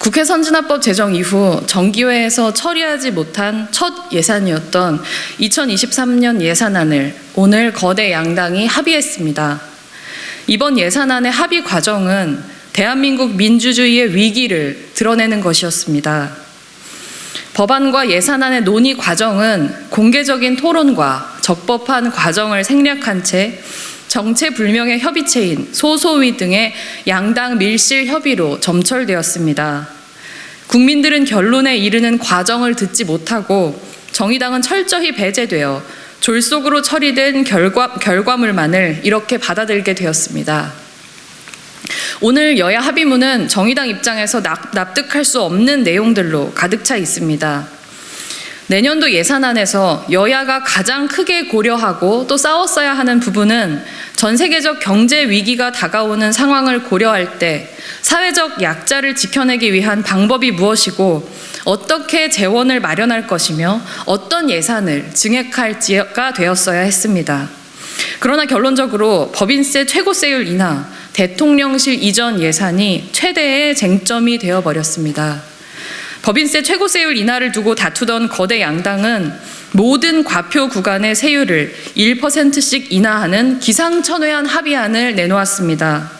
국회 선진화법 제정 이후 정기회에서 처리하지 못한 첫 예산이었던 2023년 예산안을 오늘 거대 양당이 합의했습니다. 이번 예산안의 합의 과정은 대한민국 민주주의의 위기를 드러내는 것이었습니다. 법안과 예산안의 논의 과정은 공개적인 토론과 적법한 과정을 생략한 채 정체불명의 협의체인 소소위 등의 양당 밀실 협의로 점철되었습니다. 국민들은 결론에 이르는 과정을 듣지 못하고 정의당은 철저히 배제되어 졸속으로 처리된 결과물만을 이렇게 받아들게 되었습니다. 오늘 여야 합의문은 정의당 입장에서 납득할 수 없는 내용들로 가득 차 있습니다. 내년도 예산안에서 여야가 가장 크게 고려하고 또 싸웠어야 하는 부분은 전 세계적 경제 위기가 다가오는 상황을 고려할 때 사회적 약자를 지켜내기 위한 방법이 무엇이고 어떻게 재원을 마련할 것이며 어떤 예산을 증액할지가 되었어야 했습니다. 그러나 결론적으로 법인세 최고세율 인하, 대통령실 이전 예산이 최대의 쟁점이 되어버렸습니다. 법인세 최고세율 인하를 두고 다투던 거대 양당은 모든 과표 구간의 세율을 1%씩 인하하는 기상천외한 합의안을 내놓았습니다.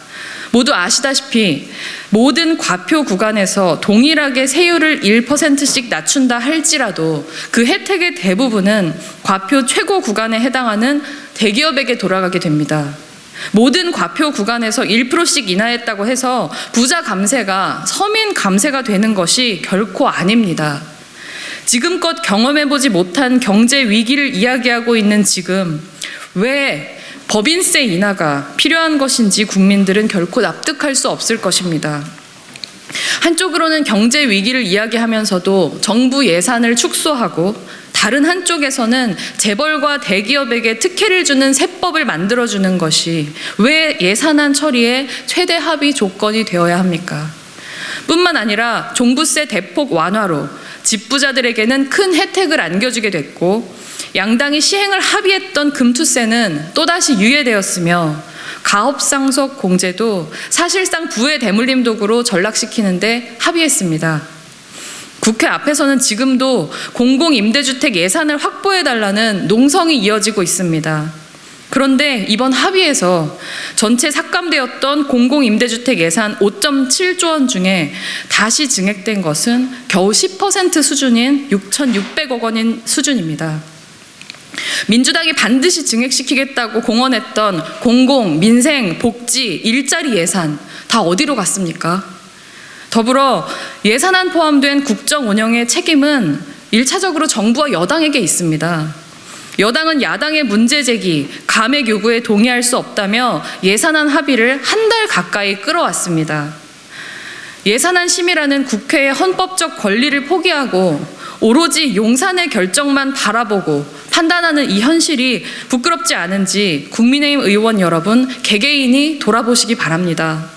모두 아시다시피 모든 과표 구간에서 동일하게 세율을 1%씩 낮춘다 할지라도 그 혜택의 대부분은 과표 최고 구간에 해당하는 대기업에게 돌아가게 됩니다. 모든 과표 구간에서 1%씩 인하했다고 해서 부자 감세가 서민 감세가 되는 것이 결코 아닙니다. 지금껏 경험해보지 못한 경제 위기를 이야기하고 있는 지금 왜 법인세 인하가 필요한 것인지 국민들은 결코 납득할 수 없을 것입니다. 한쪽으로는 경제 위기를 이야기하면서도 정부 예산을 축소하고 다른 한쪽에서는 재벌과 대기업에게 특혜를 주는 세법을 만들어주는 것이 왜 예산안 처리의 최대 합의 조건이 되어야 합니까? 뿐만 아니라 종부세 대폭 완화로 집부자들에게는 큰 혜택을 안겨주게 됐고 양당이 시행을 합의했던 금투세는 또다시 유예되었으며 가업상속 공제도 사실상 부의 대물림 도구로 전락시키는데 합의했습니다. 국회 앞에서는 지금도 공공임대주택 예산을 확보해달라는 농성이 이어지고 있습니다. 그런데 이번 합의에서 전체 삭감되었던 공공임대주택 예산 5.7조 원 중에 다시 증액된 것은 겨우 10% 수준인 6,600억 원인 수준입니다. 민주당이 반드시 증액시키겠다고 공언했던 공공, 민생, 복지, 일자리 예산 다 어디로 갔습니까? 더불어 예산안 포함된 국정 운영의 책임은 1차적으로 정부와 여당에게 있습니다. 여당은 야당의 문제 제기, 감액 요구에 동의할 수 없다며 예산안 합의를 한 달 가까이 끌어왔습니다. 예산안 심의라는 국회의 헌법적 권리를 포기하고 오로지 용산의 결정만 바라보고 판단하는 이 현실이 부끄럽지 않은지 국민의힘 의원 여러분 개개인이 돌아보시기 바랍니다.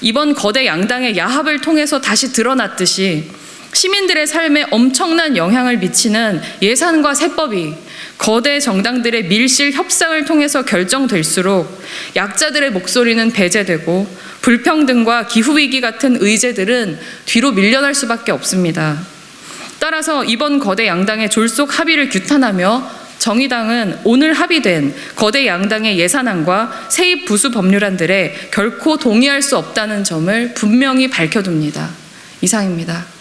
이번 거대 양당의 야합을 통해서 다시 드러났듯이 시민들의 삶에 엄청난 영향을 미치는 예산과 세법이 거대 정당들의 밀실 협상을 통해서 결정될수록 약자들의 목소리는 배제되고 불평등과 기후위기 같은 의제들은 뒤로 밀려날 수밖에 없습니다. 따라서 이번 거대 양당의 졸속 합의를 규탄하며 정의당은 오늘 합의된 거대 양당의 예산안과 세입 부수 법률안들에 결코 동의할 수 없다는 점을 분명히 밝혀둡니다. 이상입니다.